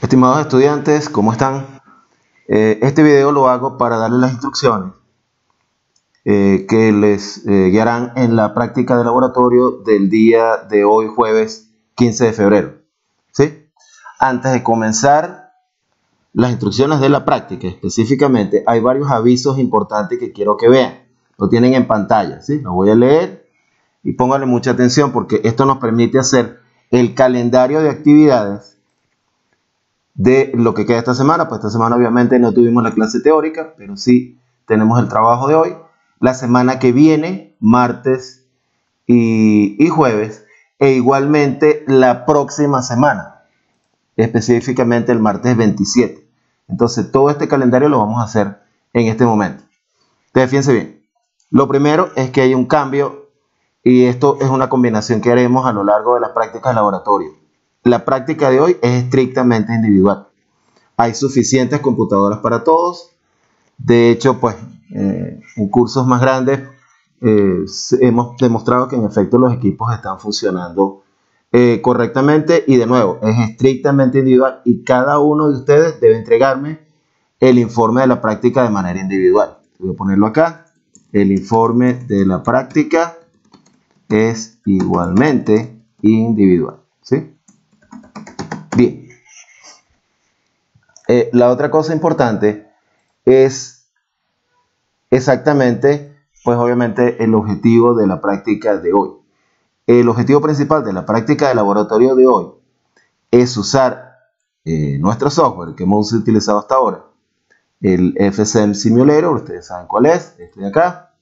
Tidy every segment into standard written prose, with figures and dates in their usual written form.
Estimados estudiantes, ¿cómo están? Este video lo hago para darles las instrucciones que les guiarán en la práctica de laboratorio del día de hoy, jueves 15 de febrero. ¿Sí? Antes de comenzar las instrucciones de la práctica, específicamente, hay varios avisos importantes que quiero que vean. Lo tienen en pantalla, ¿sí? Lo voy a leer y pónganle mucha atención porque esto nos permite hacer el calendario de actividades de lo que queda esta semana. Pues esta semana obviamente no tuvimos la clase teórica, pero sí tenemos el trabajo de hoy. La semana que viene, martes y jueves, e igualmente la próxima semana, específicamente el martes 27. Entonces todo este calendario lo vamos a hacer en este momento. Entonces fíjense bien, lo primero es que hay un cambio y esto es una combinación que haremos a lo largo de las prácticas de laboratorio. La práctica de hoy es estrictamente individual. Hay suficientes computadoras para todos. De hecho, pues en cursos más grandes hemos demostrado que en efecto los equipos están funcionando correctamente. Y de nuevo, es estrictamente individual y cada uno de ustedes debe entregarme el informe de la práctica de manera individual. Voy a ponerlo acá. El informe de la práctica es igualmente individual, ¿sí? Bien. La otra cosa importante es exactamente, pues obviamente, el objetivo de la práctica de hoy. El objetivo principal de la práctica de laboratorio de hoy es usar nuestro software que hemos utilizado hasta ahora, el FSM Simulator. Ustedes saben cuál es, este de acá.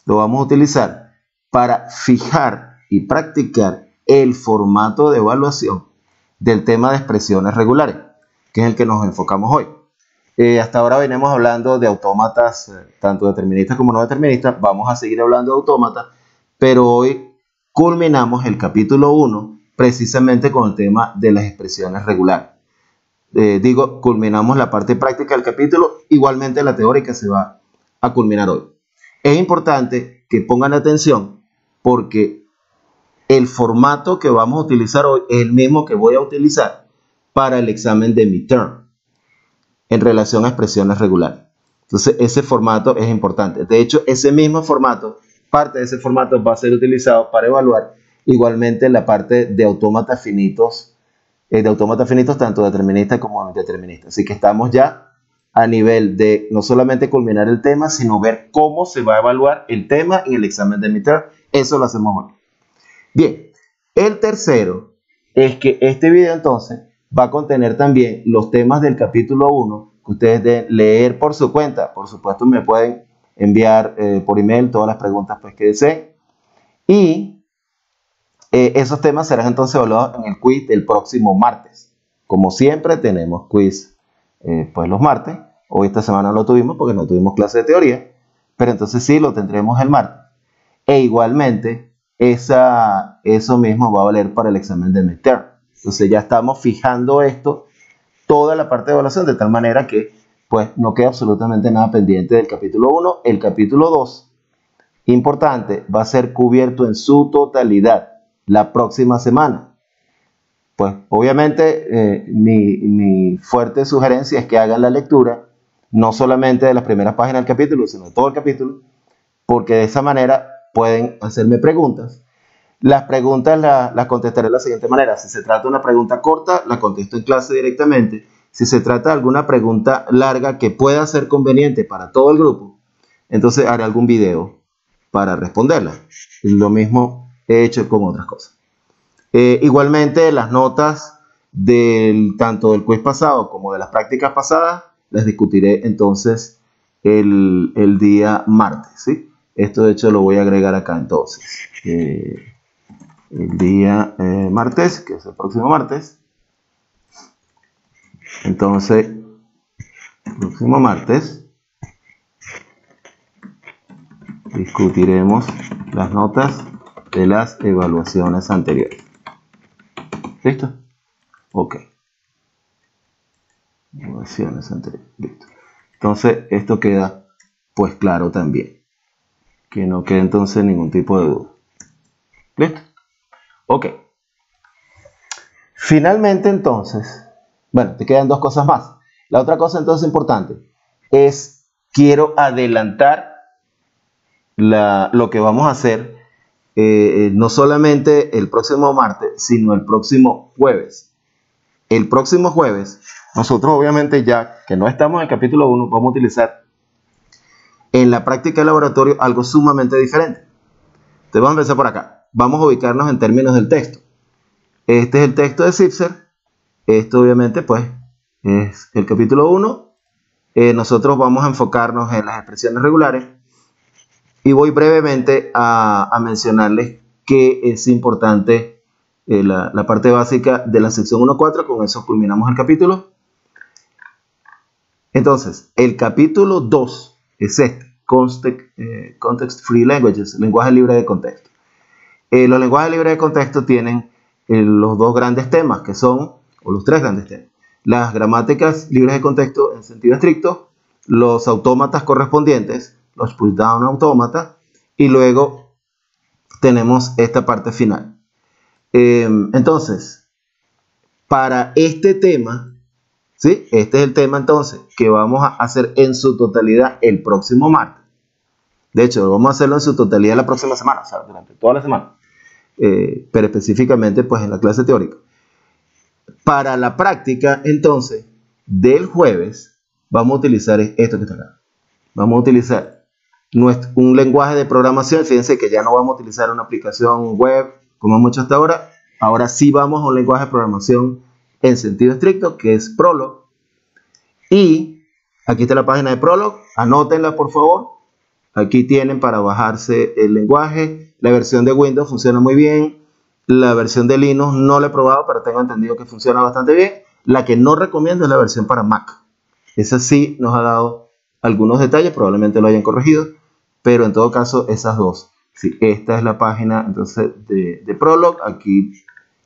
Lo vamos a utilizar para fijar y practicar el formato de evaluación del tema de expresiones regulares, que es el que nos enfocamos hoy. Hasta ahora venimos hablando de autómatas, tanto deterministas como no deterministas. Vamos a seguir hablando de autómatas, pero hoy culminamos el capítulo 1 precisamente con el tema de las expresiones regulares. Culminamos la parte práctica del capítulo, igualmente la teórica se va a culminar hoy. Es importante que pongan atención porque el formato que vamos a utilizar hoy es el mismo que voy a utilizar para el examen de midterm en relación a expresiones regulares. Entonces ese formato es importante. De hecho, ese mismo formato, parte de ese formato va a ser utilizado para evaluar igualmente la parte de autómatas finitos, tanto deterministas como indeterministas. Así que estamos ya a nivel de no solamente culminar el tema, sino ver cómo se va a evaluar el tema en el examen de midterm. Eso lo hacemos hoy. Bien, el tercero es que este video entonces va a contener también los temas del capítulo 1 que ustedes deben leer por su cuenta. Por supuesto, me pueden enviar por email todas las preguntas pues, que deseen. Y esos temas serán entonces evaluados en el quiz del próximo martes. Como siempre, tenemos quiz pues los martes. Hoy esta semana no lo tuvimos porque no tuvimos clase de teoría, pero entonces sí lo tendremos el martes. E igualmente, eso mismo va a valer para el examen de midterm. Entonces ya estamos fijando esto, toda la parte de evaluación, de tal manera que pues no queda absolutamente nada pendiente del capítulo 1. El capítulo 2, importante, va a ser cubierto en su totalidad la próxima semana. Pues obviamente mi fuerte sugerencia es que hagan la lectura, no solamente de las primeras páginas del capítulo, sino de todo el capítulo, porque de esa manera pueden hacerme preguntas. Las preguntas las contestaré de la siguiente manera. Si se trata de una pregunta corta, la contesto en clase directamente. Si se trata de alguna pregunta larga que pueda ser conveniente para todo el grupo, entonces haré algún video para responderla. Lo mismo he hecho con otras cosas. Igualmente, las notas tanto del quiz pasado como de las prácticas pasadas las discutiré entonces el día martes, ¿sí? Esto de hecho lo voy a agregar acá entonces. El día martes, que es el próximo martes. Entonces, el próximo martes discutiremos las notas de las evaluaciones anteriores. ¿Listo? Ok. Evaluaciones anteriores. Listo. Entonces, esto queda pues claro también. Que no quede entonces ningún tipo de duda. ¿Listo? Ok. Finalmente entonces, Bueno, te quedan dos cosas más. La otra cosa entonces importante es, quiero adelantar lo que vamos a hacer no solamente el próximo martes, sino el próximo jueves. El próximo jueves, nosotros obviamente ya que no estamos en el capítulo 1, vamos a utilizar en la práctica de laboratorio algo sumamente diferente. Entonces vamos a empezar por acá. Vamos a ubicarnos en términos del texto. Este es el texto de Zipser. Esto obviamente pues es el capítulo 1. Nosotros vamos a enfocarnos en las expresiones regulares y voy brevemente a mencionarles que es importante la parte básica de la sección 1.4. Con eso culminamos el capítulo. Entonces, el capítulo 2 es este, Context Free Languages, lenguaje libre de contexto. Los lenguajes libres de contexto tienen los dos grandes temas que son, o los tres grandes temas, las gramáticas libres de contexto en sentido estricto, los autómatas correspondientes, los push-down autómatas, y luego tenemos esta parte final. Entonces, para este tema, ¿sí? Este es el tema entonces que vamos a hacer en su totalidad el próximo martes. De hecho, vamos a hacerlo en su totalidad la próxima semana, o sea, durante toda la semana. Pero específicamente pues en la clase teórica. Para la práctica entonces del jueves vamos a utilizar esto que está acá. Vamos a utilizar un lenguaje de programación. Fíjense que ya no vamos a utilizar una aplicación web como hemos hecho hasta ahora. Ahora sí vamos a un lenguaje de programación en sentido estricto que es Prolog. Y aquí está la página de Prolog. Anótenla por favor. Aquí tienen para bajarse el lenguaje. La versión de Windows funciona muy bien. La versión de Linux no la he probado, pero tengo entendido que funciona bastante bien. La que no recomiendo es la versión para Mac. Esa sí nos ha dado algunos detalles, probablemente lo hayan corregido, pero en todo caso esas dos. Sí, esta es la página entonces de Prolog. Aquí,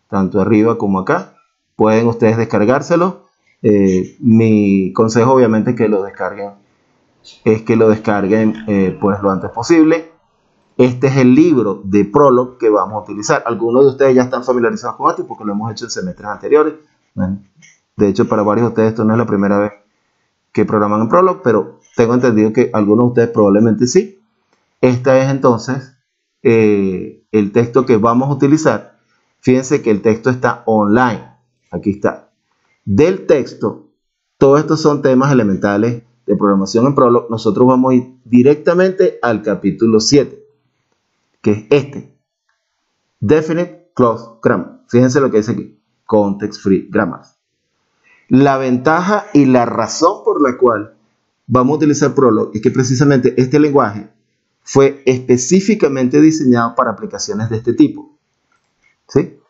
tanto arriba como acá, pueden ustedes descargárselo. Mi consejo obviamente es que lo descarguen. Pues lo antes posible. Este es el libro de Prolog que vamos a utilizar. Algunos de ustedes ya están familiarizados con esto porque lo hemos hecho en semestres anteriores. De hecho, para varios de ustedes esto no es la primera vez que programan en Prolog, pero tengo entendido que algunos de ustedes probablemente sí. Este es entonces el texto que vamos a utilizar. Fíjense que el texto está online. Aquí está. Del texto, todos estos son temas elementales de programación en Prolog. Nosotros vamos a ir directamente al capítulo 7, que es este, Definite Clause Grammar. Fíjense lo que dice aquí, Context Free Grammar. La ventaja y la razón por la cual vamos a utilizar Prolog es que precisamente este lenguaje fue específicamente diseñado para aplicaciones de este tipo. ¿Sí?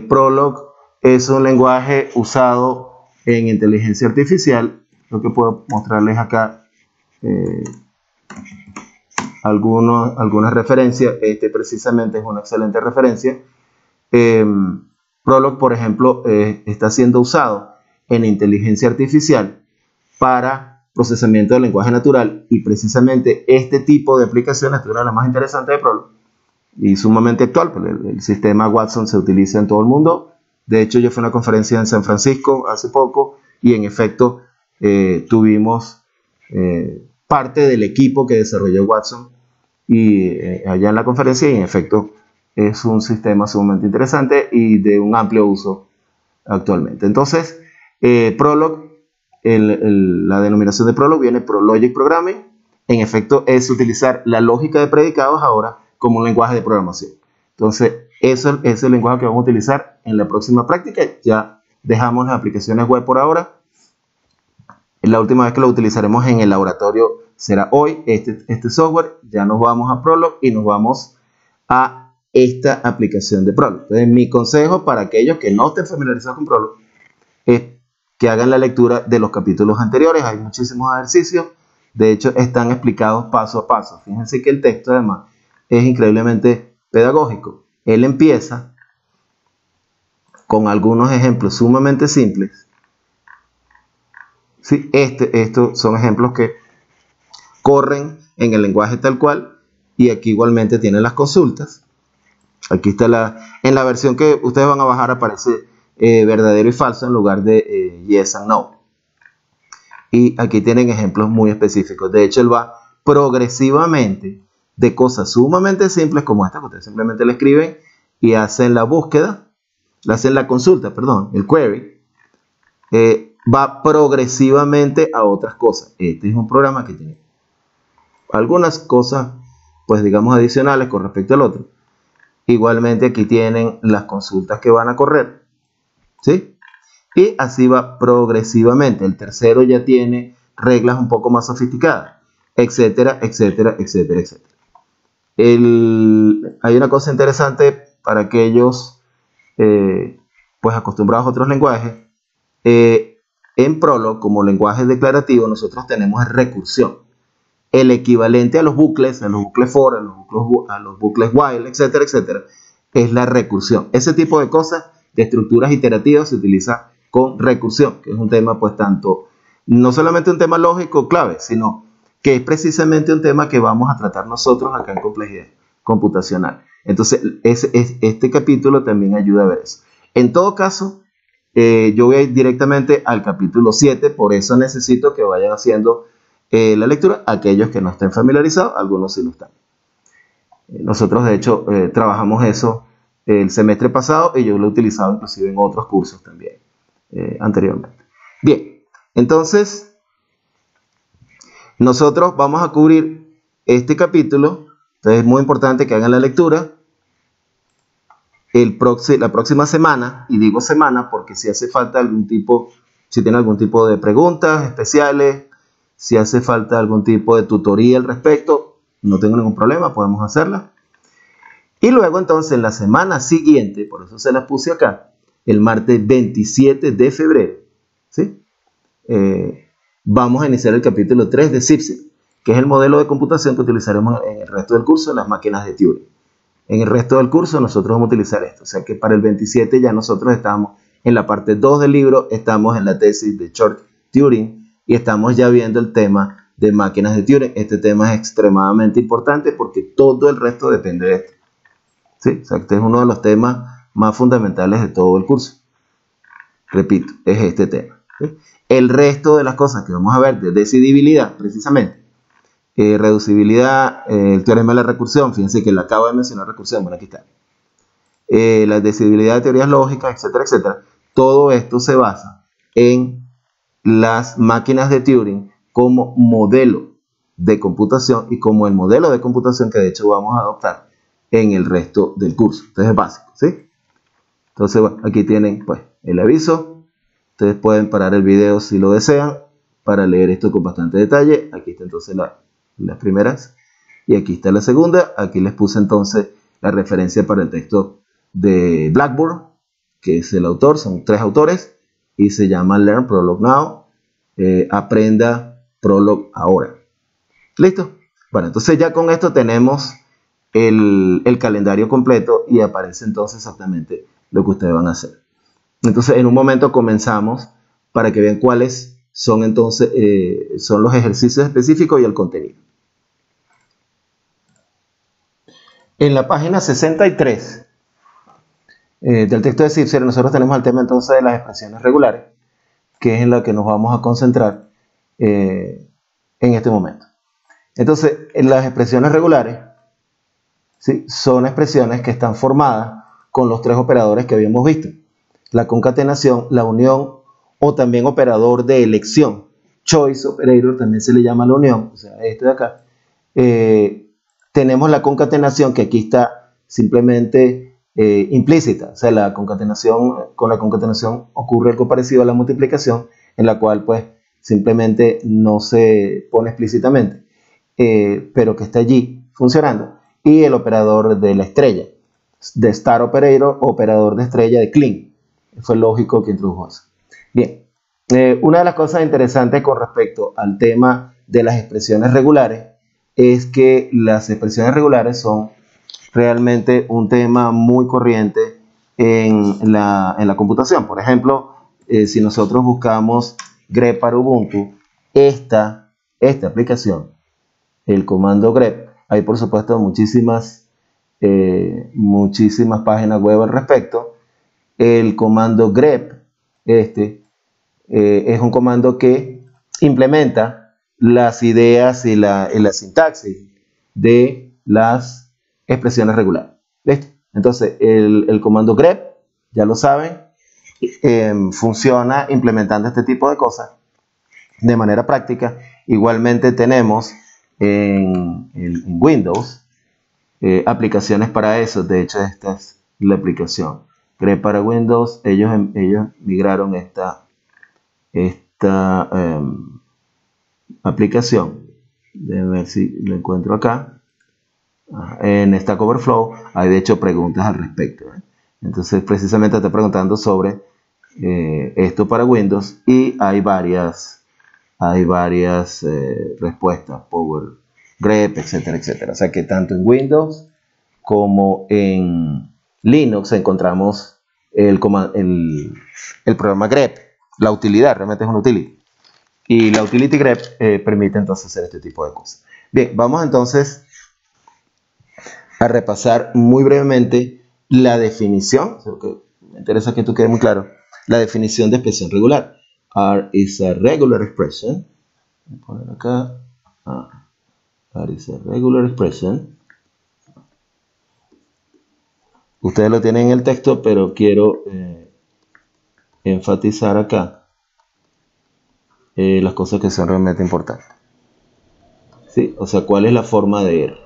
Prolog es un lenguaje usado en inteligencia artificial. Lo que puedo mostrarles acá algunas referencias. Este precisamente es una excelente referencia. Prolog, por ejemplo, está siendo usado en inteligencia artificial para procesamiento del lenguaje natural, y precisamente este tipo de aplicaciones es una de las más interesantes de Prolog y sumamente actual, porque el sistema Watson se utiliza en todo el mundo. De hecho, yo fui a una conferencia en San Francisco hace poco y en efecto tuvimos parte del equipo que desarrolló Watson y allá en la conferencia, y en efecto es un sistema sumamente interesante y de un amplio uso actualmente. Entonces, Prolog, la denominación de Prolog viene ProLogic Programming. En efecto es utilizar la lógica de predicados ahora como un lenguaje de programación. Entonces, eso es el lenguaje que vamos a utilizar en la próxima práctica. Ya dejamos las aplicaciones web por ahora. La última vez que lo utilizaremos en el laboratorio será hoy, este software. Ya nos vamos a Prolog y nos vamos a esta aplicación de Prolog. Entonces, mi consejo para aquellos que no estén familiarizados con Prolog es que hagan la lectura de los capítulos anteriores. Hay muchísimos ejercicios. De hecho, están explicados paso a paso. Fíjense que el texto además es increíblemente pedagógico. Él empieza con algunos ejemplos sumamente simples. Sí, estos son ejemplos que corren en el lenguaje tal cual, y aquí igualmente tienen las consultas. Aquí está en la versión que ustedes van a bajar, aparece verdadero y falso en lugar de yes and no. Y aquí tienen ejemplos muy específicos. De hecho, él va progresivamente de cosas sumamente simples como esta, que ustedes simplemente le escriben y hacen la búsqueda, hacen la consulta, perdón, el query, va progresivamente a otras cosas. Este es un programa que tiene algunas cosas, pues digamos, adicionales con respecto al otro. Igualmente aquí tienen las consultas que van a correr, ¿sí? Y así va progresivamente. El tercero ya tiene reglas un poco más sofisticadas, etcétera, etcétera, etcétera, etcétera. Hay una cosa interesante para aquellos pues acostumbrados a otros lenguajes. En Prolog, como lenguaje declarativo, nosotros tenemos recursión. El equivalente a los bucles for, a los bucles while, etcétera, etcétera, es la recursión. Ese tipo de cosas, de estructuras iterativas, se utiliza con recursión, que es un tema, pues, tanto, no solamente un tema lógico clave, sino que es precisamente un tema que vamos a tratar nosotros acá en complejidad computacional. Entonces, este capítulo también ayuda a ver eso. En todo caso, yo voy a ir directamente al capítulo 7, por eso necesito que vayan haciendo la lectura, aquellos que no estén familiarizados, algunos sí lo están. Nosotros, de hecho, trabajamos eso el semestre pasado y yo lo he utilizado inclusive en otros cursos también anteriormente. Bien, entonces nosotros vamos a cubrir este capítulo. Entonces es muy importante que hagan la lectura la próxima semana, y digo semana porque si hace falta si tiene algún tipo de preguntas especiales, si hace falta algún tipo de tutoría al respecto, no tengo ningún problema, podemos hacerla. Y luego entonces la semana siguiente, por eso se las puse acá, el martes 27 de febrero, ¿sí? Vamos a iniciar el capítulo 3 de CIPSE, que es el modelo de computación que utilizaremos en el resto del curso, en las máquinas de Turing. En el resto del curso nosotros vamos a utilizar esto, o sea que para el 27 ya nosotros estamos en la parte 2 del libro, estamos en la tesis de Shor-Turing y estamos ya viendo el tema de máquinas de Turing. Este tema es extremadamente importante porque todo el resto depende de esto. ¿Sí? O sea, este es uno de los temas más fundamentales de todo el curso. Repito, es este tema. ¿Sí? El resto de las cosas que vamos a ver de decidibilidad, precisamente, reducibilidad, el teorema de la recursión, fíjense que le acabo de mencionar recursión, bueno, aquí está. La decidibilidad de teorías lógicas, etcétera, etcétera. Todo esto se basa en las máquinas de Turing como modelo de computación y como el modelo de computación que de hecho vamos a adoptar en el resto del curso. Entonces es básico, ¿sí? Entonces, bueno, aquí tienen pues el aviso. Ustedes pueden parar el video si lo desean para leer esto con bastante detalle. Aquí está entonces las primeras y aquí está la segunda. Aquí les puse entonces la referencia para el texto de Blackboard, que es el autor, son 3 autores y se llama Learn Prolog Now, aprenda Prolog ahora. ¿Listo? Bueno, entonces ya con esto tenemos el calendario completo y aparece entonces exactamente lo que ustedes van a hacer. Entonces en un momento comenzamos para que vean cuáles son entonces son los ejercicios específicos y el contenido. En la página 63 del texto de CIPSE nosotros tenemos el tema entonces de las expresiones regulares, que es en la que nos vamos a concentrar en este momento. Entonces, las expresiones regulares, ¿sí?, son expresiones que están formadas con los 3 operadores que habíamos visto: la concatenación, la unión o también operador de elección. Choice operator también se le llama la unión, o sea, este de acá. Tenemos la concatenación, que aquí está simplemente implícita, o sea, con la concatenación ocurre algo parecido a la multiplicación, en la cual pues simplemente no se pone explícitamente, pero que está allí funcionando. Y el operador de la estrella, de star operator, operador de estrella de Kleene, fue lógico que introdujo eso. Bien, una de las cosas interesantes con respecto al tema de las expresiones regulares es que las expresiones regulares son realmente un tema muy corriente en la computación. Por ejemplo, si nosotros buscamos grep para Ubuntu, esta aplicación, el comando grep, hay por supuesto muchísimas páginas web al respecto, el comando grep, es un comando que implementa las ideas y la sintaxis de las expresiones regulares. ¿Listo? Entonces, el comando grep, ya lo saben, funciona implementando este tipo de cosas de manera práctica. Igualmente tenemos en Windows aplicaciones para eso. De hecho, esta es la aplicación grep para Windows. Ellos migraron esta aplicación. Déjenme ver si lo encuentro acá. En Stack Overflow hay de hecho preguntas al respecto. Entonces precisamente está preguntando sobre esto para Windows y hay varias respuestas, Power grep, etcétera, etcétera. O sea que tanto en Windows como en Linux encontramos el programa grep, la utilidad, realmente es una utility. Y la utility grep permite entonces hacer este tipo de cosas. Bien, vamos entonces a repasar muy brevemente la definición, porque me interesa que esto quede muy claro, la definición de expresión regular. R is a regular expression. Voy a poner acá. R is a regular expression. Ustedes lo tienen en el texto, pero quiero enfatizar acá las cosas que son realmente importantes. ¿Sí? O sea, ¿cuál es la forma de R?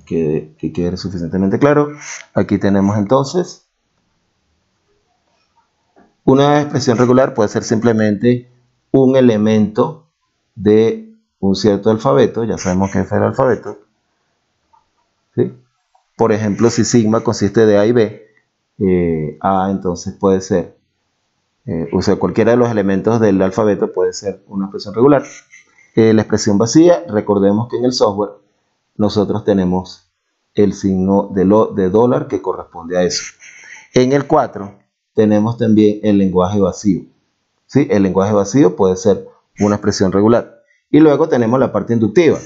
Que quede suficientemente claro. Aquí tenemos entonces una expresión regular puede ser simplemente un elemento de un cierto alfabeto. Ya sabemos que es el alfabeto, ¿sí? Por ejemplo, si sigma consiste de A y B, A entonces puede ser, o sea, cualquiera de los elementos del alfabeto puede ser una expresión regular. La expresión vacía, recordemos que en el software nosotros tenemos el signo de dólar que corresponde a eso. En el 4 tenemos también el lenguaje vacío. ¿Sí? El lenguaje vacío puede ser una expresión regular. Y luego tenemos la parte inductiva,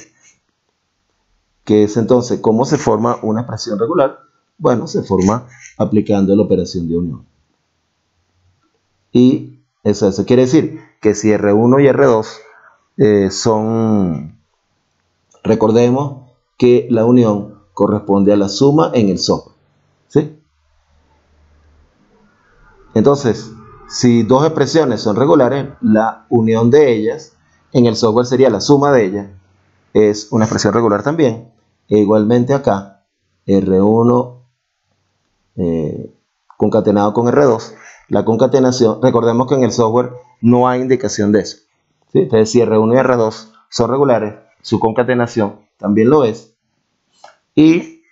que es entonces cómo se forma una expresión regular. Bueno, se forma aplicando la operación de unión. Y eso quiere decir que si R1 y R2 son, recordemos que la unión corresponde a la suma en el software, ¿sí? Entonces, si dos expresiones son regulares, la unión de ellas en el software sería la suma de ellas, es una expresión regular también. E igualmente acá, R1 concatenado con R2, la concatenación, recordemos que en el software no hay indicación de eso, ¿sí? Entonces, si R1 y R2 son regulares, su concatenación también lo es. Y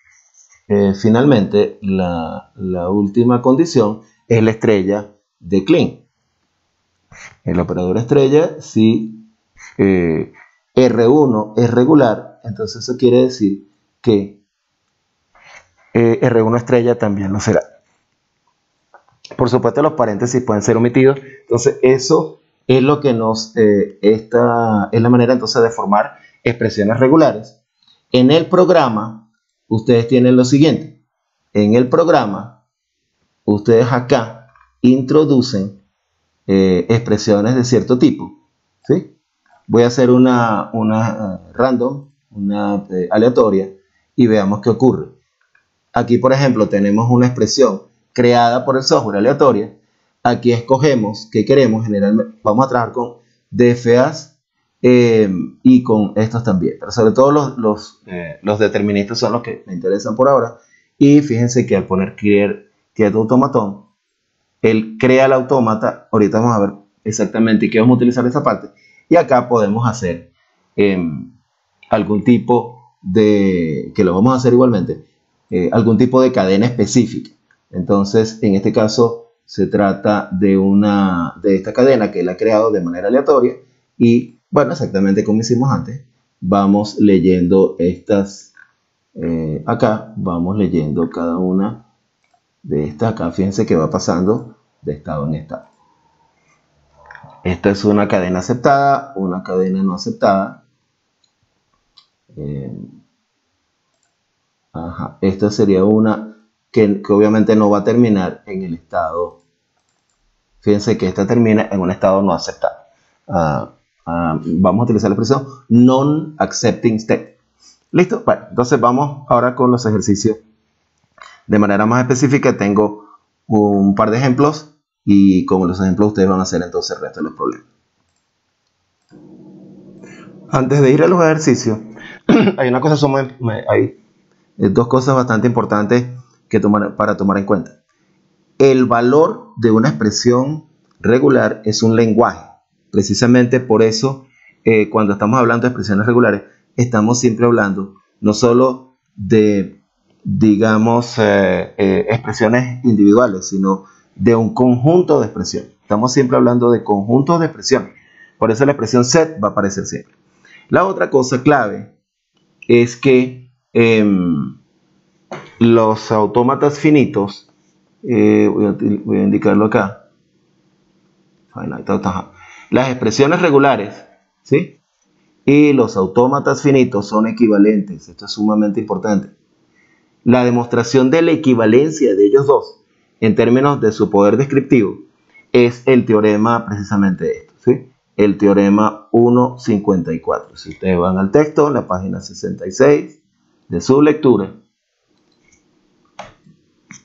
finalmente, la última condición es la estrella de Kleene. El operador estrella, si R1 es regular, entonces eso quiere decir que R1 estrella también lo será. Por supuesto, los paréntesis pueden ser omitidos. Entonces, eso es lo que es la manera entonces de formar expresiones regulares. En el programa, ustedes tienen lo siguiente. En el programa, ustedes acá introducen expresiones de cierto tipo, ¿sí? Voy a hacer una random, una aleatoria, y veamos qué ocurre. Aquí, por ejemplo, tenemos una expresión creada por el software aleatoria. Aquí escogemos qué queremos. Generalmente vamos a trabajar con DFAs y con estos también. Pero sobre todo los deterministas son los que me interesan por ahora. Y fíjense que al poner create automaton, él crea el autómata. Ahorita vamos a ver exactamente qué vamos a utilizar esa parte. Y acá podemos hacer algún tipo de, que lo vamos a hacer igualmente, algún tipo de cadena específica. Entonces, en este caso, se trata de esta cadena que él ha creado de manera aleatoria. Y, bueno, exactamente como hicimos antes, vamos leyendo estas, acá, vamos leyendo cada una de estas. Acá, fíjense que va pasando de estado en estado. Esta es una cadena aceptada, una cadena no aceptada. Esta sería una que obviamente no va a terminar en el estado. Fíjense que esta termina en un estado no aceptado. Vamos a utilizar la expresión non-accepting state. ¿Listo? Bueno, entonces vamos ahora con los ejercicios. De manera más específica tengo un par de ejemplos y con los ejemplos ustedes van a hacer entonces el resto de los problemas. Antes de ir a los ejercicios, hay dos cosas bastante importantes para tomar en cuenta. El valor de una expresión regular es un lenguaje. Precisamente por eso, cuando estamos hablando de expresiones regulares, estamos siempre hablando no solo de, digamos, expresiones individuales, sino de un conjunto de expresiones. Estamos siempre hablando de conjuntos de expresiones. Por eso la expresión set va a aparecer siempre. La otra cosa clave es que los autómatas finitos, voy a indicarlo acá, las expresiones regulares, ¿sí?, y los autómatas finitos son equivalentes. Esto es sumamente importante. La demostración de la equivalencia de ellos dos en términos de su poder descriptivo es el teorema precisamente de esto, ¿sí?, el teorema 1.54. Si ustedes van al texto, en la página 66 de su lectura,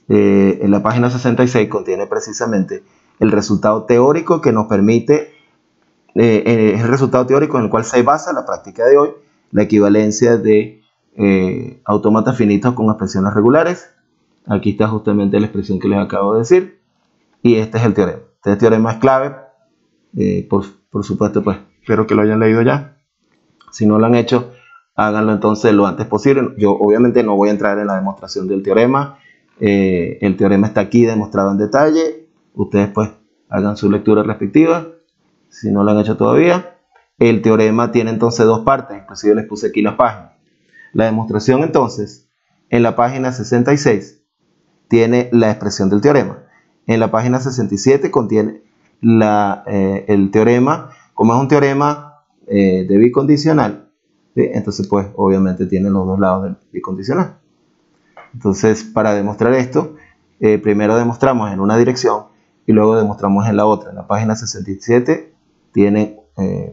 en la página 66 contiene precisamente el resultado teórico que nos permite, el resultado teórico en el cual se basa la práctica de hoy, la equivalencia de autómatas finitos con expresiones regulares. Aquí está justamente la expresión que les acabo de decir, y este es el teorema. Este teorema es clave, por supuesto, pues espero que lo hayan leído ya. Si no lo han hecho, háganlo entonces lo antes posible. Yo obviamente no voy a entrar en la demostración del teorema. El teorema está aquí demostrado en detalle. Ustedes pues hagan su lectura respectiva si no lo han hecho todavía. El teorema tiene entonces dos partes, inclusive les puse aquí las páginas. La demostración entonces en la página 66 tiene la expresión del teorema. En la página 67 contiene el teorema. Como es un teorema de bicondicional, ¿sí?, entonces pues obviamente tiene los dos lados del bicondicional. Entonces, para demostrar esto, primero demostramos en una dirección y luego demostramos en la otra. En la página 67 tiene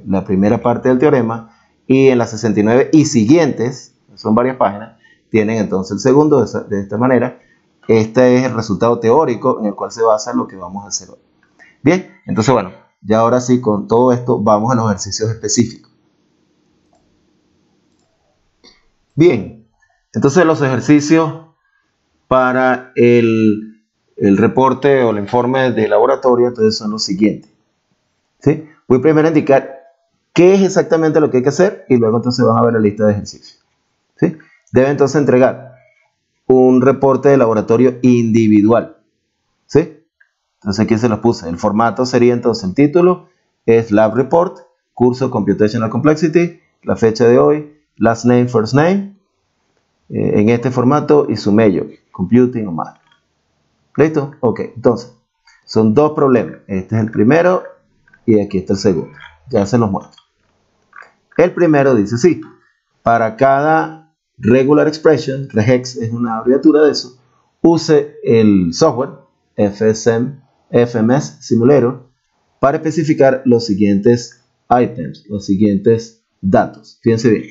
la primera parte del teorema, y en la 69 y siguientes, son varias páginas, tienen entonces el segundo. De esta manera, este es el resultado teórico en el cual se basa lo que vamos a hacer hoy. Bien, entonces bueno, ya ahora sí, con todo esto vamos a los ejercicios específicos. Bien, entonces los ejercicios para el reporte o el informe de laboratorio entonces son los siguientes, ¿sí? Voy primero a indicar qué es exactamente lo que hay que hacer y luego entonces van a ver la lista de ejercicios, ¿sí? Debe entonces entregar un reporte de laboratorio individual, ¿sí? Entonces aquí se los puse. El formato sería entonces el título, es Lab Report, curso Computational Complexity, la fecha de hoy, last name, first name, en este formato, y su major, Computing o Math. ¿Listo? Ok, entonces, son dos problemas. Este es el primero y aquí está el segundo. Ya se los muestro. El primero dice así: para cada regular expression, regex es una abreviatura de eso, use el software FMS Simulator para especificar los siguientes items, los siguientes datos. Fíjense bien,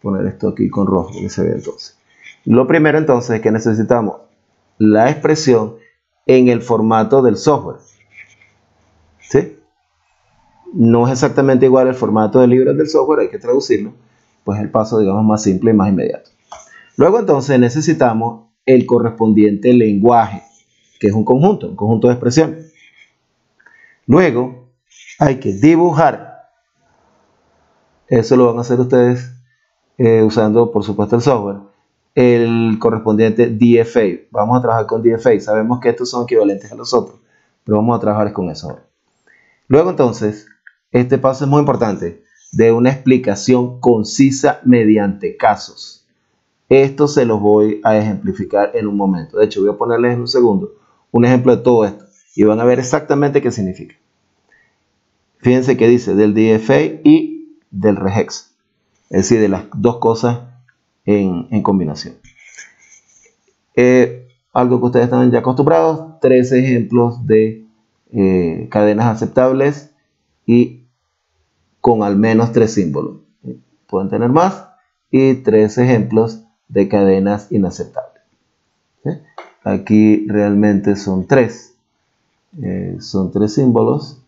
poner esto aquí con rojo que se ve entonces. Lo primero entonces es que necesitamos la expresión en el formato del software, ¿sí? No es exactamente igual el formato de libros del software, hay que traducirlo, pues el paso, digamos, más simple y más inmediato. Luego entonces necesitamos el correspondiente lenguaje, que es un conjunto de expresiones. Luego hay que dibujar, eso lo van a hacer ustedes usando por supuesto el software, el correspondiente DFA. Vamos a trabajar con DFA, sabemos que estos son equivalentes a los otros, pero vamos a trabajar con eso ahora. Luego entonces, este paso es muy importante, de una explicación concisa mediante casos. Esto se los voy a ejemplificar en un momento. De hecho, voy a ponerles en un segundo un ejemplo de todo esto y van a ver exactamente qué significa. Fíjense que dice del DFA y del regex, es decir, de las dos cosas en combinación. algo que ustedes están ya acostumbrados, 3 ejemplos de cadenas aceptables y con al menos 3 símbolos. Pueden tener más, y 3 ejemplos de cadenas inaceptables. ¿Sí? Aquí realmente son 3. Son 3 símbolos.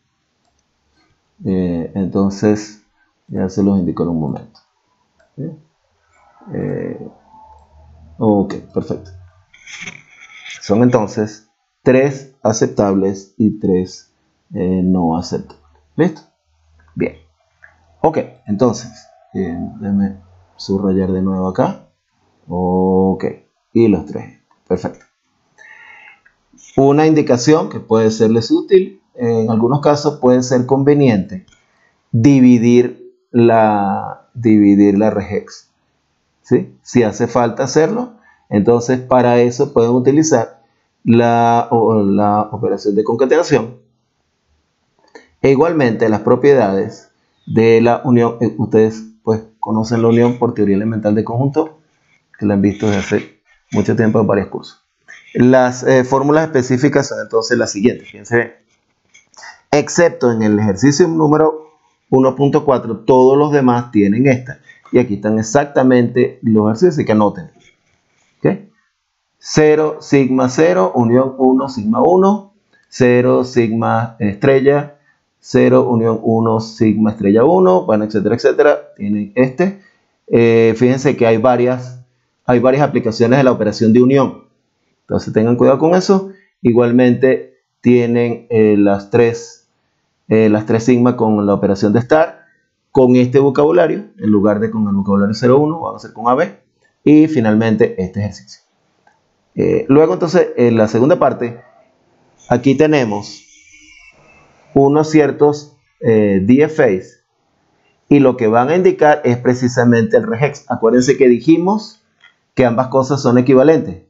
Entonces, ya se los indico en un momento. ¿Sí? Ok, perfecto. Son entonces 3 aceptables y 3 no aceptables. ¿Listo? Bien. Ok, entonces, déjame subrayar de nuevo acá. Ok, y los 3. Perfecto. Una indicación que puede serles útil, en algunos casos puede ser conveniente dividir la regex. ¿Sí? Si hace falta hacerlo, entonces para eso pueden utilizar la operación de concatenación. E igualmente las propiedades de la unión, ustedes pues conocen la unión por teoría elemental de conjunto, que la han visto desde hace mucho tiempo en varios cursos. Las fórmulas específicas son entonces las siguientes, fíjense bien. Excepto en el ejercicio número 1.4, todos los demás tienen esta. Y aquí están exactamente los ejercicios, así que anoten. ¿Okay? 0, sigma 0, unión 1, sigma 1, 0, sigma estrella, 0, unión 1, sigma estrella 1, bueno, etcétera, etcétera. Tienen este. Fíjense que hay varias aplicaciones de la operación de unión. Entonces tengan cuidado con eso. Igualmente tienen las tres sigma con la operación de estar, con este vocabulario, en lugar de con el vocabulario 01, vamos a hacer con AB, y finalmente este ejercicio. Luego entonces, en la segunda parte, aquí tenemos unos ciertos DFAs, y lo que van a indicar es precisamente el regex. Acuérdense que dijimos que ambas cosas son equivalentes.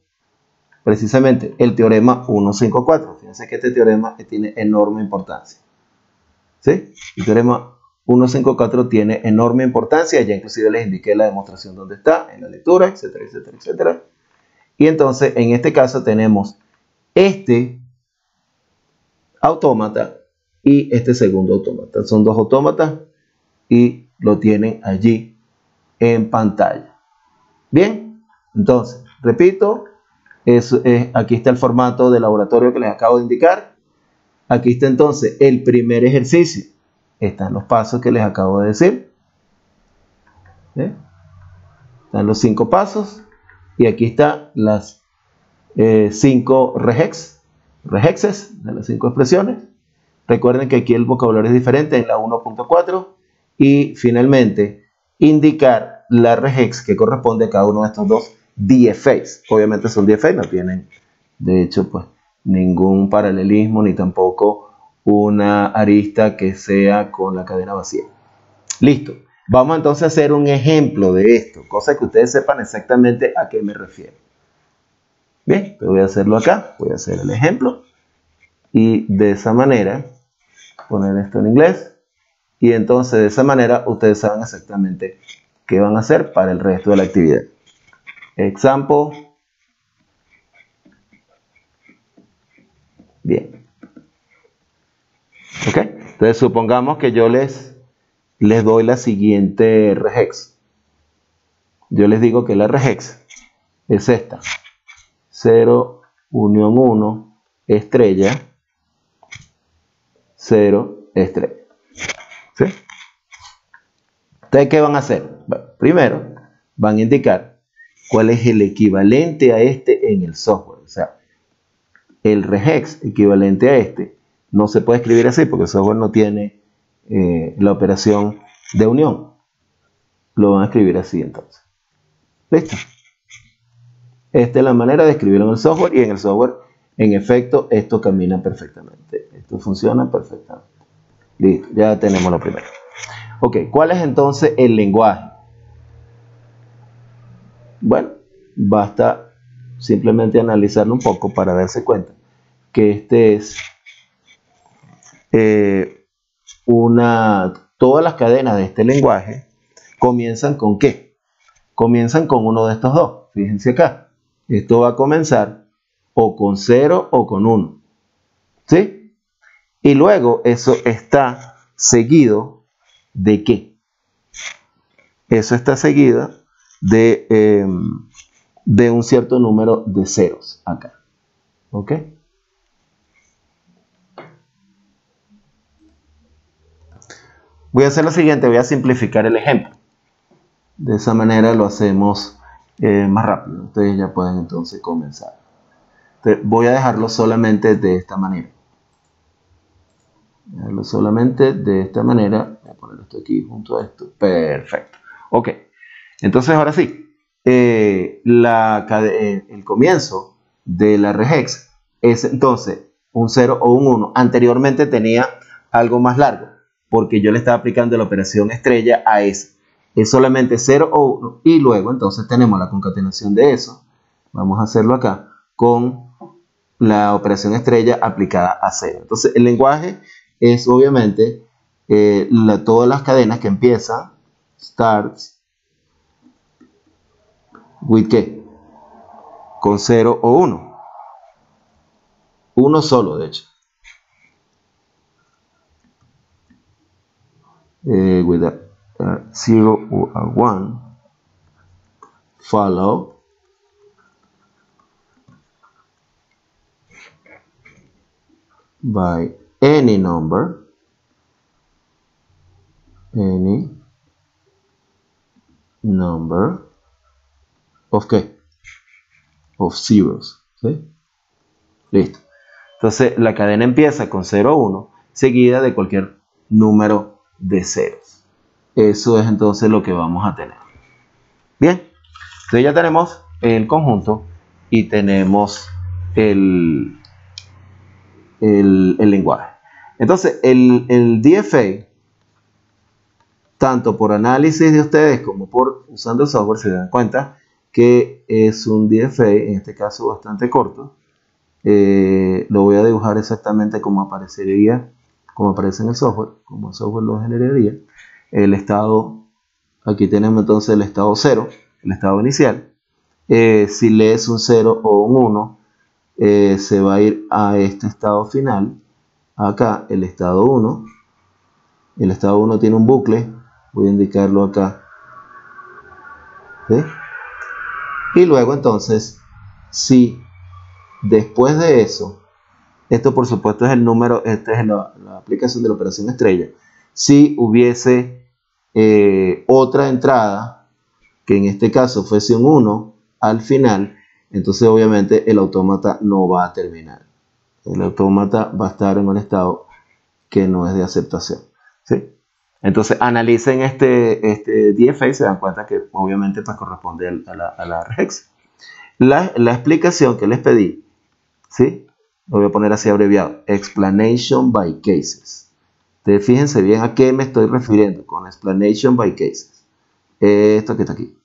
Precisamente el teorema 154. Fíjense que este teorema tiene enorme importancia. ¿Sí? El teorema 154 tiene enorme importancia. Ya inclusive les indiqué la demostración donde está, en la lectura, etcétera, etcétera, etcétera. Y entonces, en este caso tenemos este autómata y este segundo autómata. Son dos autómatas y lo tienen allí en pantalla. Bien, entonces, repito, aquí está el formato de laboratorio que les acabo de indicar. Aquí está entonces el primer ejercicio. Están los pasos que les acabo de decir. Están los 5 pasos. Y aquí están las 5 regexes de las 5 expresiones. Recuerden que aquí el vocabulario es diferente en la 1.4. Y finalmente, indicar la regex que corresponde a cada uno de estos dos DFAs. Obviamente son DFAs, no tienen, de hecho, pues ningún paralelismo ni tampoco una arista que sea con la cadena vacía. Listo. Vamos entonces a hacer un ejemplo de esto, cosa que ustedes sepan exactamente a qué me refiero. Bien, voy a hacerlo acá, voy a hacer el ejemplo y de esa manera, poner esto en inglés, y entonces de esa manera ustedes saben exactamente qué van a hacer para el resto de la actividad. Example. Bien. ¿Ok? Entonces supongamos que yo les doy la siguiente regex. Yo les digo que la regex es esta. 0, unión 1, estrella, 0, estrella. ¿Sí? Entonces, ¿qué van a hacer? Bueno, primero, van a indicar cuál es el equivalente a este en el software. O sea, el regex equivalente a este no se puede escribir así porque el software no tiene la operación de unión. Lo van a escribir así entonces. ¿Listo? Esta es la manera de escribirlo en el software, y en el software, en efecto, esto camina perfectamente. Esto funciona perfectamente. Listo, ya tenemos lo primero. Ok, ¿cuál es entonces el lenguaje? Bueno, basta simplemente analizarlo un poco para darse cuenta que este es todas las cadenas de este lenguaje comienzan con ¿qué? Comienzan con uno de estos dos. Fíjense acá. Esto va a comenzar o con 0 o con 1. ¿Sí? Y luego eso está seguido ¿de qué? Eso está seguido de un cierto número de ceros acá. ¿Ok? Voy a hacer lo siguiente, voy a simplificar el ejemplo. De esa manera lo hacemos más rápido. Ustedes ya pueden entonces comenzar. Entonces, voy a dejarlo solamente de esta manera. Voy a dejarlo solamente de esta manera. Voy a poner esto aquí junto a esto. Perfecto. Ok. Entonces ahora sí. El comienzo de la regex es entonces un 0 o un 1. Anteriormente tenía algo más largo, porque yo le estaba aplicando la operación estrella a ese. Es solamente 0 o 1 y luego entonces tenemos la concatenación de eso. Vamos a hacerlo acá con la operación estrella aplicada a 0. Entonces el lenguaje es obviamente todas las cadenas que empiezan starts with ¿qué? Con 0 o 1. Uno solo, de hecho. With a 0 or a 1 follow by any number of ¿qué? Of zeros. ¿Sí? Listo. Entonces la cadena empieza con 0 o 1 seguida de cualquier número de ceros. Eso es entonces lo que vamos a tener. Bien, entonces ya tenemos el conjunto y tenemos el lenguaje. Entonces el DFA, tanto por análisis de ustedes como por usando el software, se dan cuenta que es un DFA, en este caso bastante corto. Lo voy a dibujar exactamente como aparecería, como aparece en el software, como el software lo generaría. El estado, aquí tenemos entonces el estado 0, el estado inicial. Si lees un 0 o un 1, se va a ir a este estado final. Acá el estado 1. El estado 1 tiene un bucle, voy a indicarlo acá. ¿Sí? Y luego entonces, si después de eso, esto por supuesto es el número, esta es la aplicación de la operación estrella. Si hubiese otra entrada, que en este caso fuese un 1 al final, entonces obviamente el autómata no va a terminar. El autómata va a estar en un estado que no es de aceptación. ¿Sí? Entonces analicen este DFA y se dan cuenta que obviamente pues, corresponde a la regex. La explicación que les pedí, ¿sí? Lo voy a poner así abreviado, explanation by cases. Entonces, fíjense bien a qué me estoy refiriendo con explanation by cases. Esto que está aquí.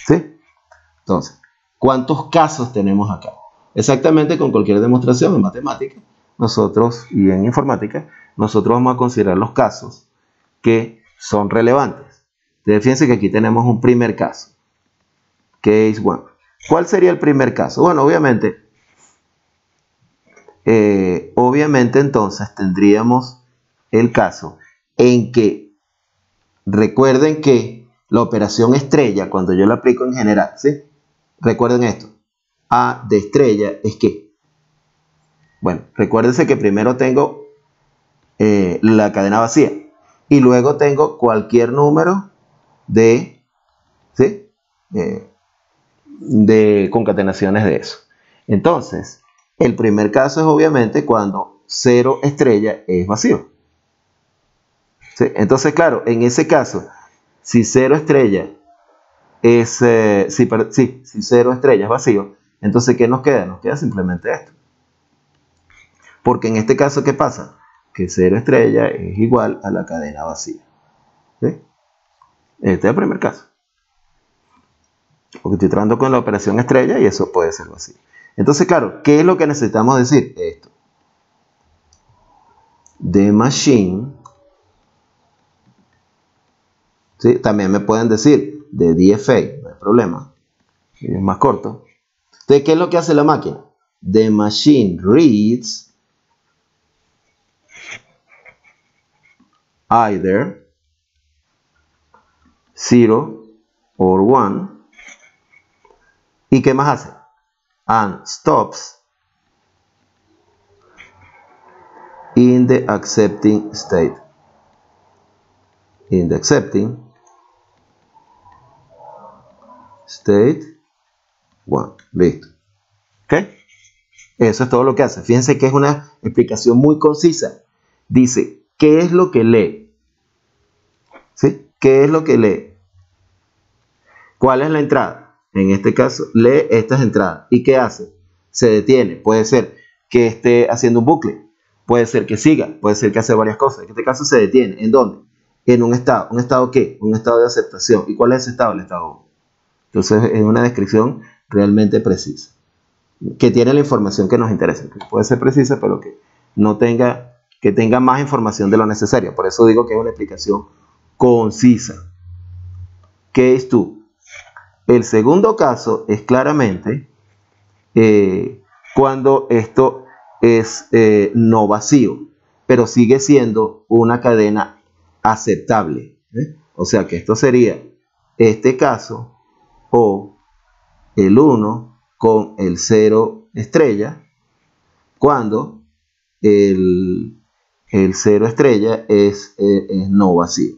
¿Sí? Entonces, ¿cuántos casos tenemos acá? Exactamente con cualquier demostración en matemática, nosotros y en informática, nosotros vamos a considerar los casos que son relevantes. Entonces, fíjense que aquí tenemos un primer caso. Case 1. ¿Cuál sería el primer caso? Bueno, obviamente entonces tendríamos el caso en que recuerden que la operación estrella, cuando yo la aplico en general, ¿sí? Recuerden esto, A de estrella es que, bueno, recuérdense que primero tengo la cadena vacía y luego tengo cualquier número de, ¿sí? De concatenaciones de eso. Entonces, el primer caso es obviamente cuando 0 estrella es vacío. ¿Sí? Entonces, claro, en ese caso, si 0 estrella es, si 0 estrella es vacío, entonces ¿qué nos queda? Nos queda simplemente esto. Porque en este caso, ¿qué pasa? Que 0 estrella es igual a la cadena vacía. ¿Sí? Este es el primer caso. Porque estoy tratando con la operación estrella y eso puede ser vacío. Entonces, claro, ¿qué es lo que necesitamos decir? Esto. The machine. ¿Sí? También me pueden decir de DFA, no hay problema. Es más corto. Entonces, ¿qué es lo que hace la máquina? the machine reads either 0 or 1. ¿Y qué más hace? And stops in the accepting state. In the accepting state 1. Listo. ¿Ok? Eso es todo lo que hace. Fíjense que es una explicación muy concisa. Dice, ¿qué es lo que lee? ¿Sí? ¿Qué es lo que lee? ¿Cuál es la entrada? En este caso, lee estas entradas. ¿Y qué hace? Se detiene. Puede ser que esté haciendo un bucle. Puede ser que siga. Puede ser que hace varias cosas. En este caso se detiene. ¿En dónde? En un estado. ¿Un estado qué? Un estado de aceptación. ¿Y cuál es ese estado? El estado 1. Entonces, es una descripción realmente precisa. Que tiene la información que nos interesa. Que puede ser precisa, pero que no tenga, que tenga más información de lo necesario. Por eso digo que es una explicación concisa. Case 2. El segundo caso es claramente cuando esto es no vacío, pero sigue siendo una cadena aceptable. O sea que esto sería este caso o el 1 con el 0 estrella cuando el 0 estrella es no vacío.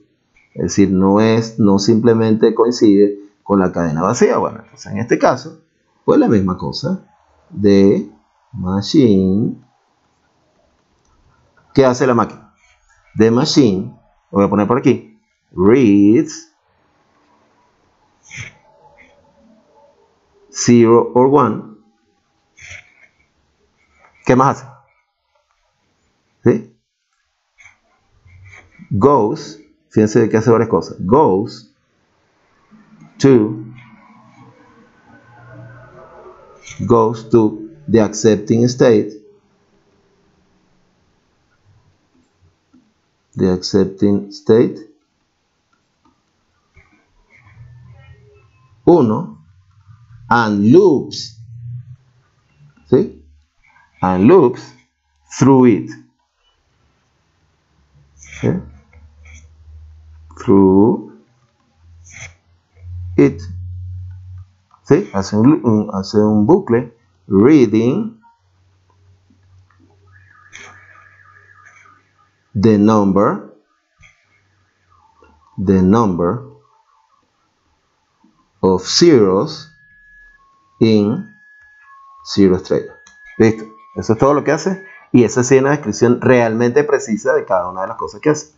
Es decir, no simplemente coincide con la cadena vacía. Bueno, entonces en este caso, pues la misma cosa. The machine. ¿Qué hace la máquina? The machine, lo voy a poner por aquí, reads 0 or 1. ¿Qué más hace? ¿Sí? Goes, fíjense que hace varias cosas. Goes to the accepting state. The accepting state 1 and loops. ¿Sí? And loops through it. ¿Sí? Through it. ¿Sí? Hace un bucle reading the number of zeros in 0 estrella. Listo. Eso es todo lo que hace. Y esa sí es una descripción realmente precisa de cada una de las cosas que hace.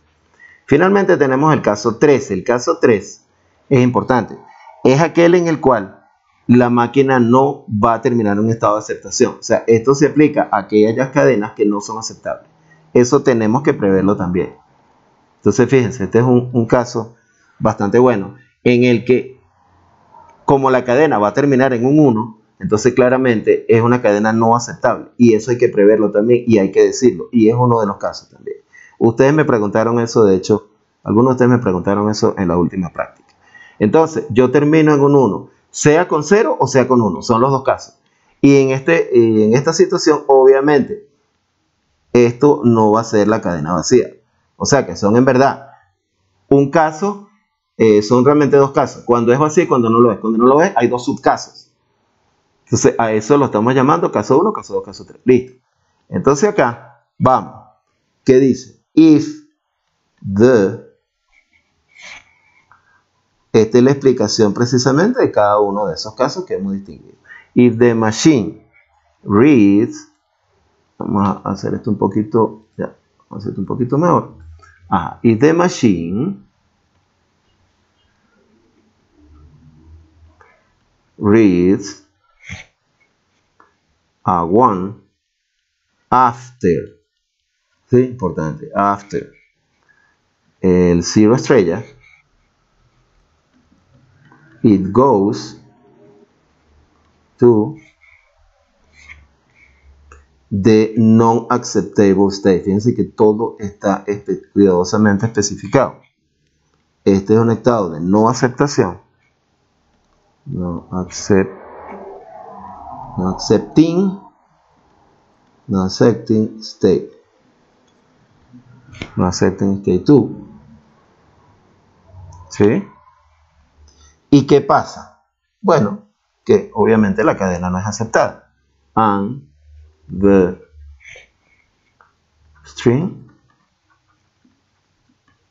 Finalmente tenemos el caso 3. El caso 3 es importante. Es aquel en el cual la máquina no va a terminar en un estado de aceptación. O sea, esto se aplica a aquellas cadenas que no son aceptables. Eso tenemos que preverlo también. Entonces, fíjense, este es un caso bastante bueno en el que, como la cadena va a terminar en un 1, entonces claramente es una cadena no aceptable. Y eso hay que preverlo también y hay que decirlo. Y es uno de los casos también. Ustedes me preguntaron eso, de hecho, algunos de ustedes me preguntaron eso en la última práctica. Entonces, yo termino en un 1, sea con 0 o sea con 1, son los dos casos. Y en esta situación, obviamente, esto no va a ser la cadena vacía. O sea que son en verdad un caso, son realmente dos casos. Cuando es vacío y cuando no lo es. Cuando no lo es, hay dos subcasos. Entonces, a eso lo estamos llamando caso 1, caso 2, caso 3. Listo. Entonces acá, vamos. ¿Qué dice? If esta es la explicación precisamente de cada uno de esos casos que hemos distinguido. If the machine reads, vamos a hacer esto un poquito, ya, vamos a hacer esto un poquito mejor. If the machine reads a 1 after, ¿sí? Importante, after el 0 estrella, it goes to the non-acceptable state. Fíjense que todo está cuidadosamente especificado. Este es un estado de no aceptación, no accepting no accepting state, no accepting state 2, ¿sí? ¿Y qué pasa? Bueno, que obviamente la cadena no es aceptada. And the string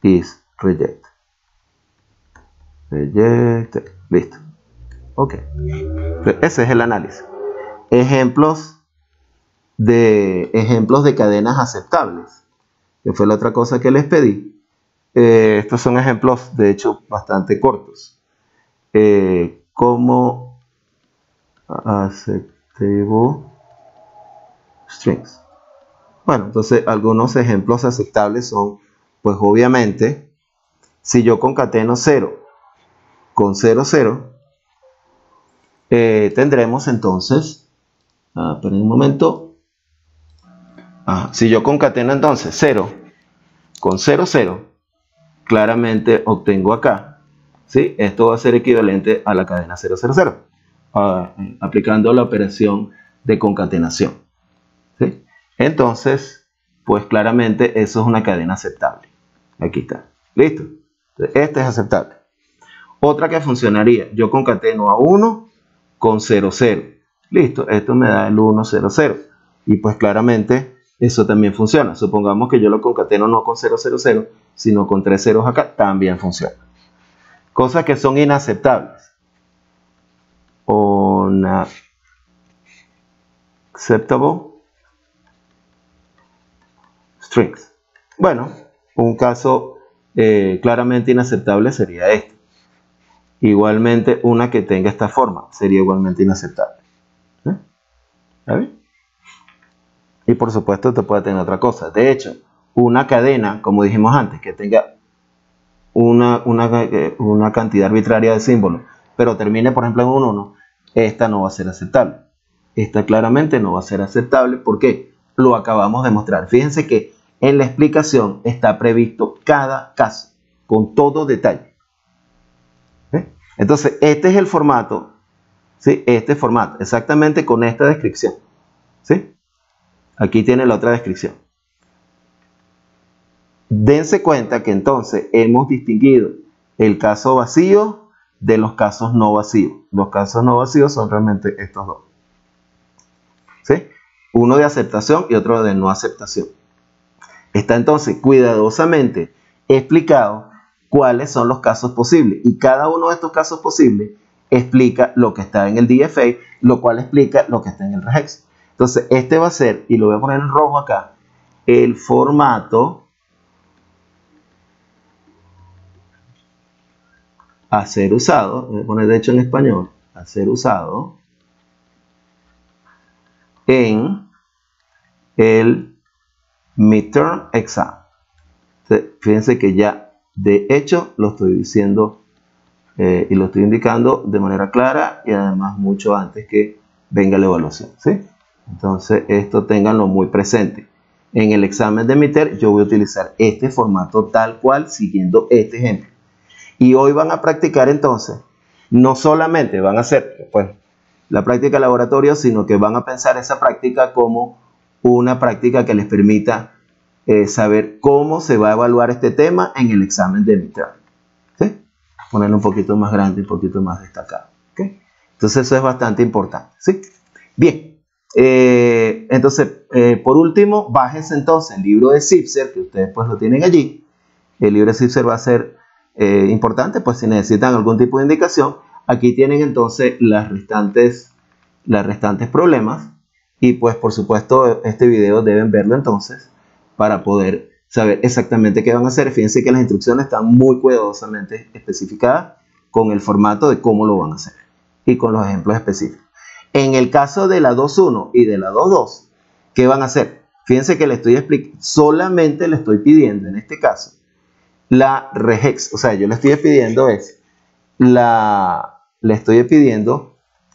is rejected. Rejected. Listo. Ok. Ese es el análisis. Ejemplos de cadenas aceptables, que fue la otra cosa que les pedí. Estos son ejemplos, de hecho, bastante cortos. Como acceptable strings. Bueno, entonces algunos ejemplos aceptables son, pues obviamente, si yo concateno 0 con 0, 0, tendremos entonces, esperen un momento, si yo concateno entonces 0 con 0, 0, claramente obtengo acá, ¿sí? Esto va a ser equivalente a la cadena 0, 0, 0, aplicando la operación de concatenación, ¿sí? Entonces, pues claramente eso es una cadena aceptable. Aquí está, listo. Entonces, este es aceptable. Otra que funcionaría, yo concateno a 1 con 0, 0. Listo, esto me da el 1, 0, 0. Y pues claramente eso también funciona. Supongamos que yo lo concateno no con 0, 0, 0, sino con 3 ceros acá, también funciona. Cosas que son inaceptables. Unacceptable strings. Bueno, un caso claramente inaceptable sería este. Igualmente, una que tenga esta forma sería igualmente inaceptable. ¿Está bien? Y por supuesto, te puede tener otra cosa. De hecho, una cadena, como dijimos antes, que tenga una cantidad arbitraria de símbolos, pero termine, por ejemplo, en un 1, esta no va a ser aceptable. Esta claramente no va a ser aceptable porque lo acabamos de mostrar. Fíjense que en la explicación está previsto cada caso, con todo detalle. Entonces, este es el formato, ¿sí? Este formato, exactamente con esta descripción, ¿sí? Aquí tiene la otra descripción. Dense cuenta que entonces hemos distinguido el caso vacío de los casos no vacíos. Los casos no vacíos son realmente estos dos, ¿sí? Uno de aceptación y otro de no aceptación. Está entonces cuidadosamente explicado cuáles son los casos posibles, y cada uno de estos casos posibles explica lo que está en el DFA, lo cual explica lo que está en el regex. Entonces este va a ser, y lo voy a poner en rojo acá, el formato a ser usado, voy a poner de hecho en español, a ser usado en el midterm exam. Entonces, fíjense que ya de hecho lo estoy diciendo y lo estoy indicando de manera clara y además mucho antes que venga la evaluación, ¿sí? Entonces esto ténganlo muy presente. En el examen de midterm yo voy a utilizar este formato tal cual siguiendo este ejemplo. Y hoy van a practicar entonces, no solamente van a hacer pues, la práctica de laboratorio, sino que van a pensar esa práctica como una práctica que les permita saber cómo se va a evaluar este tema en el examen de midterm. ¿Sí? Ponerlo un poquito más grande, un poquito más destacado. ¿Okay? Entonces eso es bastante importante. ¿Sí? Bien, entonces por último, bájense entonces el libro de Zipser, que ustedes pues lo tienen allí. El libro de Zipser va a ser importante, pues si necesitan algún tipo de indicación. Aquí tienen entonces las restantes problemas, y pues por supuesto este video deben verlo entonces para poder saber exactamente qué van a hacer. Fíjense que las instrucciones están muy cuidadosamente especificadas con el formato de cómo lo van a hacer y con los ejemplos específicos. En el caso de la 2.1 y de la 2.2, ¿qué van a hacer? Fíjense que le estoy explicando, solamente le estoy pidiendo en este caso la regex, o sea, yo le estoy pidiendo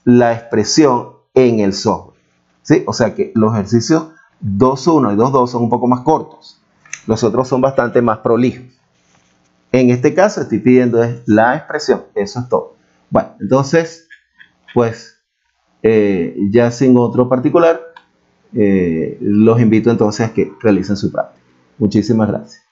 la expresión en el software, ¿sí? O sea que los ejercicios 2.1 y 2.2 son un poco más cortos, los otros son bastante más prolijos. En este caso estoy pidiendo la expresión, eso es todo. Bueno, entonces, pues ya sin otro particular, los invito entonces a que realicen su práctica. Muchísimas gracias.